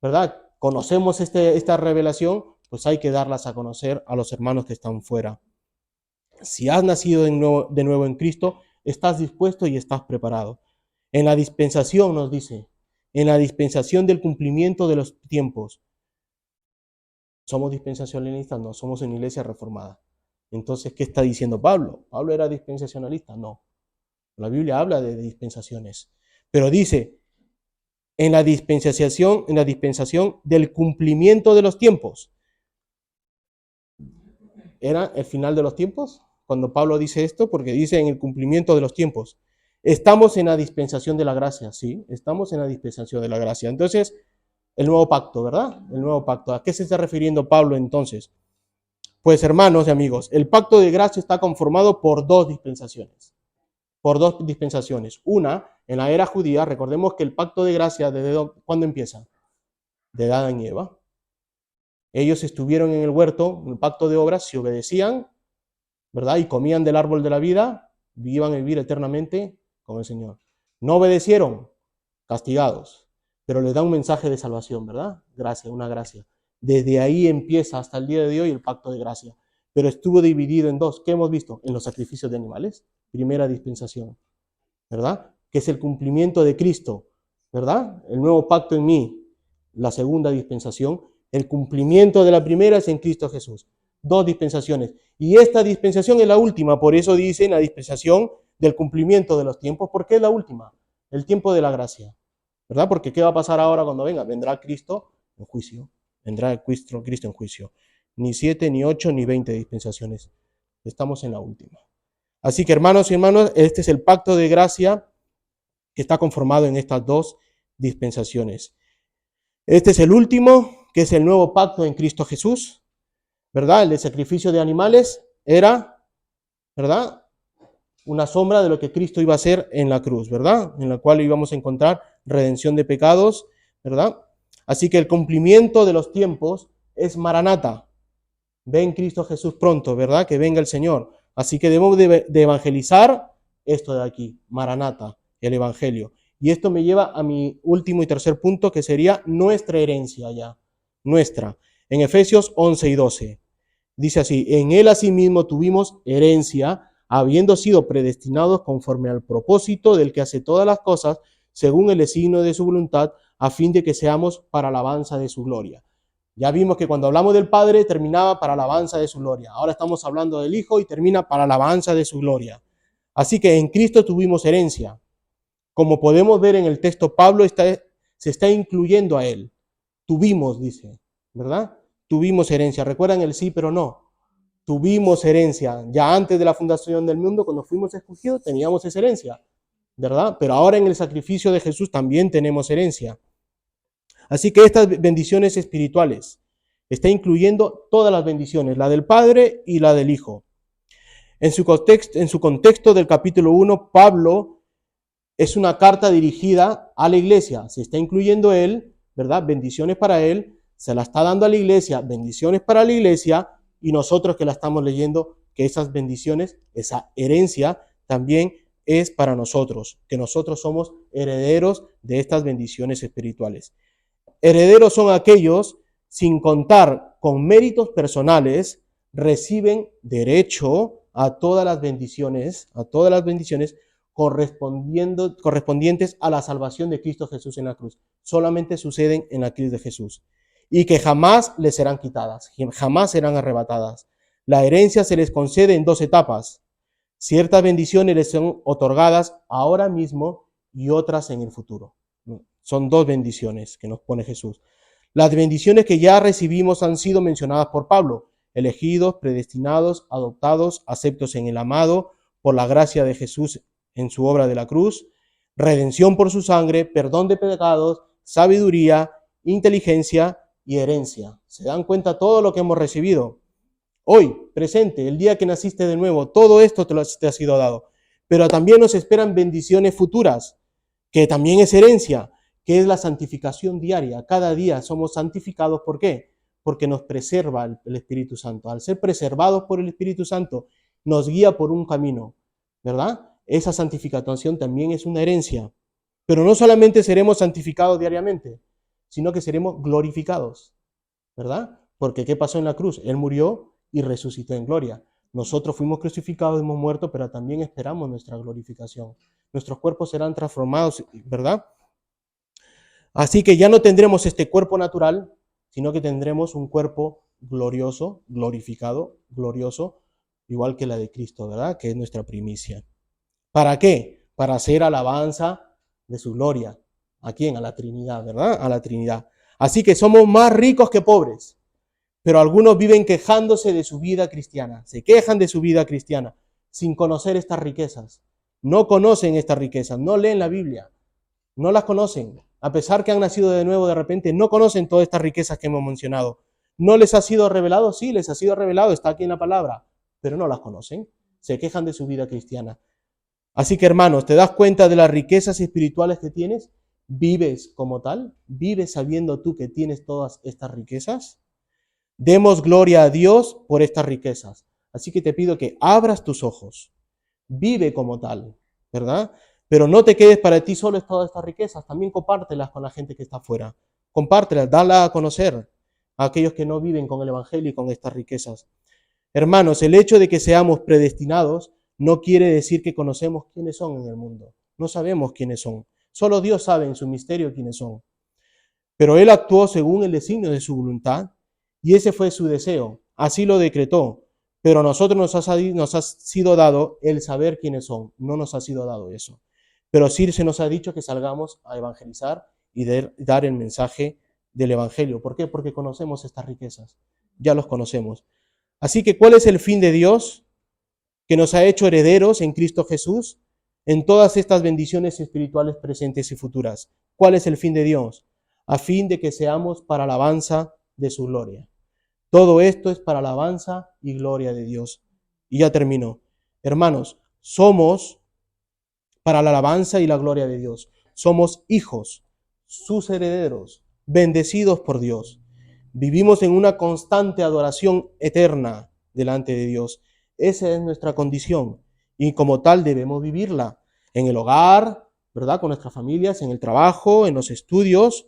¿verdad? Conocemos esta revelación, pues hay que darlas a conocer a los hermanos que están fuera. Si has nacido de nuevo en Cristo, estás dispuesto y estás preparado. En la dispensación nos dice, en la dispensación del cumplimiento de los tiempos. ¿Somos dispensacionalistas? No, somos una iglesia reformada. Entonces, ¿qué está diciendo Pablo? ¿Pablo era dispensacionalista? No. La Biblia habla de dispensaciones. Pero dice, en la dispensación del cumplimiento de los tiempos. ¿Era el final de los tiempos? Cuando Pablo dice esto, porque dice en el cumplimiento de los tiempos. Estamos en la dispensación de la gracia, ¿sí? Estamos en la dispensación de la gracia. Entonces, el nuevo pacto, ¿verdad? El nuevo pacto. ¿A qué se está refiriendo Pablo entonces? Pues hermanos y amigos, el pacto de gracia está conformado por dos dispensaciones. Por dos dispensaciones. Una, en la era judía, recordemos que el pacto de gracia, ¿desde cuándo empieza? De Adán y Eva. Ellos estuvieron en el huerto, en el pacto de obras, si obedecían, ¿verdad? Y comían del árbol de la vida, iban a vivir eternamente con el Señor. No obedecieron, castigados, pero les da un mensaje de salvación, ¿verdad? Gracia, una gracia. Desde ahí empieza hasta el día de hoy el pacto de gracia. Pero estuvo dividido en dos. ¿Qué hemos visto? En los sacrificios de animales. Primera dispensación, ¿verdad? Que es el cumplimiento de Cristo, ¿verdad? El nuevo pacto en mí. La segunda dispensación. El cumplimiento de la primera es en Cristo Jesús. Dos dispensaciones. Y esta dispensación es la última. Por eso dicen la dispensación del cumplimiento de los tiempos. ¿Por qué es la última? El tiempo de la gracia, ¿verdad? Porque ¿qué va a pasar ahora cuando venga? Vendrá Cristo en juicio. Vendrá Cristo en juicio. Ni 7, ni 8, ni 20 dispensaciones. Estamos en la última. Así que hermanos y hermanas, este es el pacto de gracia que está conformado en estas dos dispensaciones. Este es el último, que es el nuevo pacto en Cristo Jesús, ¿verdad? El de sacrificio de animales era, ¿verdad? Una sombra de lo que Cristo iba a hacer en la cruz, ¿verdad? En la cual íbamos a encontrar redención de pecados, ¿verdad? Así que el cumplimiento de los tiempos es Maranata. Ven Cristo Jesús pronto, ¿verdad? Que venga el Señor. Así que debemos de evangelizar esto de aquí, Maranata, el Evangelio. Y esto me lleva a mi último y tercer punto, que sería nuestra herencia ya. Nuestra. En Efesios 11 y 12. Dice así, en él asimismo tuvimos herencia, habiendo sido predestinados conforme al propósito del que hace todas las cosas, según el designio de su voluntad, a fin de que seamos para alabanza de su gloria. Ya vimos que cuando hablamos del Padre terminaba para alabanza de su gloria. Ahora estamos hablando del Hijo y termina para alabanza de su gloria. Así que en Cristo tuvimos herencia. Como podemos ver en el texto, Pablo se está incluyendo a él. Tuvimos, dice, ¿verdad? Tuvimos herencia. ¿Recuerdan el sí, pero no? Tuvimos herencia. Ya antes de la fundación del mundo, cuando fuimos escogidos, teníamos esa herencia, ¿verdad? Pero ahora en el sacrificio de Jesús también tenemos herencia. Así que estas bendiciones espirituales está incluyendo todas las bendiciones, la del Padre y la del Hijo. En su contexto del capítulo 1, Pablo es una carta dirigida a la iglesia. Se está incluyendo él, ¿verdad? Bendiciones para él, se la está dando a la iglesia, bendiciones para la iglesia, y nosotros que la estamos leyendo, que esas bendiciones, esa herencia también es para nosotros, que nosotros somos herederos de estas bendiciones espirituales. Herederos son aquellos, sin contar con méritos personales, reciben derecho a todas las bendiciones correspondientes a la salvación de Cristo Jesús en la cruz. Solamente suceden en la cruz de Jesús. Y que jamás les serán quitadas, jamás serán arrebatadas. La herencia se les concede en dos etapas. Ciertas bendiciones les son otorgadas ahora mismo y otras en el futuro. Son dos bendiciones que nos pone Jesús. Las bendiciones que ya recibimos han sido mencionadas por Pablo: elegidos, predestinados, adoptados, aceptos en el amado, por la gracia de Jesús en su obra de la cruz, redención por su sangre, perdón de pecados, sabiduría, inteligencia y herencia. ¿Se dan cuenta todo lo que hemos recibido? Hoy, presente, el día que naciste de nuevo, todo esto te ha sido dado. Pero también nos esperan bendiciones futuras, que también es herencia, que es la santificación diaria. Cada día somos santificados, ¿por qué? Porque nos preserva el Espíritu Santo. Al ser preservados por el Espíritu Santo, nos guía por un camino, ¿verdad? Esa santificación también es una herencia. Pero no solamente seremos santificados diariamente, sino que seremos glorificados, ¿verdad? Porque ¿qué pasó en la cruz? Él murió y resucitó en gloria. Nosotros fuimos crucificados, hemos muerto, pero también esperamos nuestra glorificación. Nuestros cuerpos serán transformados, ¿verdad? Así que ya no tendremos este cuerpo natural, sino que tendremos un cuerpo glorioso, glorificado, glorioso, igual que la de Cristo, ¿verdad? Que es nuestra primicia. ¿Para qué? Para hacer alabanza de su gloria. ¿A quién? A la Trinidad, ¿verdad? A la Trinidad. Así que somos más ricos que pobres, pero algunos viven quejándose de su vida cristiana. Se quejan de su vida cristiana sin conocer estas riquezas. No conocen estas riquezas, no leen la Biblia, no las conocen. A pesar que han nacido de nuevo, de repente no conocen todas estas riquezas que hemos mencionado. ¿No les ha sido revelado? Sí, les ha sido revelado, está aquí en la palabra, pero no las conocen. Se quejan de su vida cristiana. Así que, hermanos, ¿te das cuenta de las riquezas espirituales que tienes? ¿Vives como tal? ¿Vives sabiendo tú que tienes todas estas riquezas? Demos gloria a Dios por estas riquezas. Así que te pido que abras tus ojos. Vive como tal, ¿verdad? Pero no te quedes para ti solo todas estas riquezas. También compártelas con la gente que está afuera. Compártelas, dala a conocer a aquellos que no viven con el Evangelio y con estas riquezas. Hermanos, el hecho de que seamos predestinados no quiere decir que conocemos quiénes son en el mundo. No sabemos quiénes son. Solo Dios sabe en su misterio quiénes son. Pero Él actuó según el designio de su voluntad y ese fue su deseo. Así lo decretó. Pero a nosotros nos ha sido dado el saber quiénes son. No nos ha sido dado eso. Pero sí se nos ha dicho que salgamos a evangelizar y dar el mensaje del Evangelio. ¿Por qué? Porque conocemos estas riquezas. Ya los conocemos. Así que, ¿cuál es el fin de Dios? Que nos ha hecho herederos en Cristo Jesús en todas estas bendiciones espirituales presentes y futuras. ¿Cuál es el fin de Dios? A fin de que seamos para alabanza de su gloria. Todo esto es para alabanza y gloria de Dios. Y ya termino. Hermanos, somos para la alabanza y la gloria de Dios. Somos hijos, sus herederos, bendecidos por Dios. Vivimos en una constante adoración eterna delante de Dios. Esa es nuestra condición y como tal debemos vivirla en el hogar, ¿verdad? Con nuestras familias, en el trabajo, en los estudios,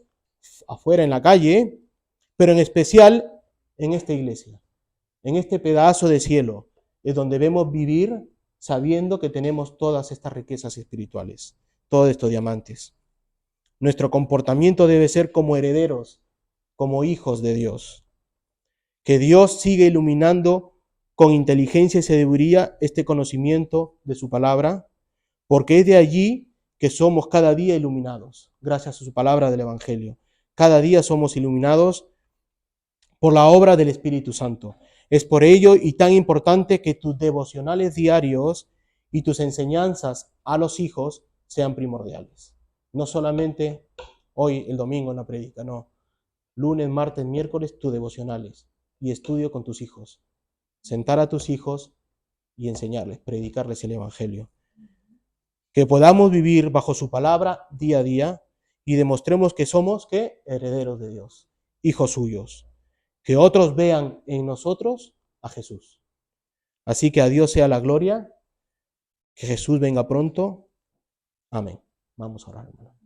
afuera en la calle, pero en especial en esta iglesia, en este pedazo de cielo, es donde debemos vivir sabiendo que tenemos todas estas riquezas espirituales, todos estos diamantes. Nuestro comportamiento debe ser como herederos, como hijos de Dios. Que Dios siga iluminando con inteligencia y sabiduría este conocimiento de su palabra, porque es de allí que somos cada día iluminados, gracias a su palabra del Evangelio. Cada día somos iluminados por la obra del Espíritu Santo. Es por ello y tan importante que tus devocionales diarios y tus enseñanzas a los hijos sean primordiales. No solamente hoy, el domingo en la prédica, no. Lunes, martes, miércoles, tus devocionales y estudio con tus hijos. Sentar a tus hijos y enseñarles, predicarles el Evangelio. Que podamos vivir bajo su palabra día a día y demostremos que somos, ¿qué? Herederos de Dios, hijos suyos. Que otros vean en nosotros a Jesús. Así que a Dios sea la gloria, que Jesús venga pronto. Amén. Vamos a orar, hermano.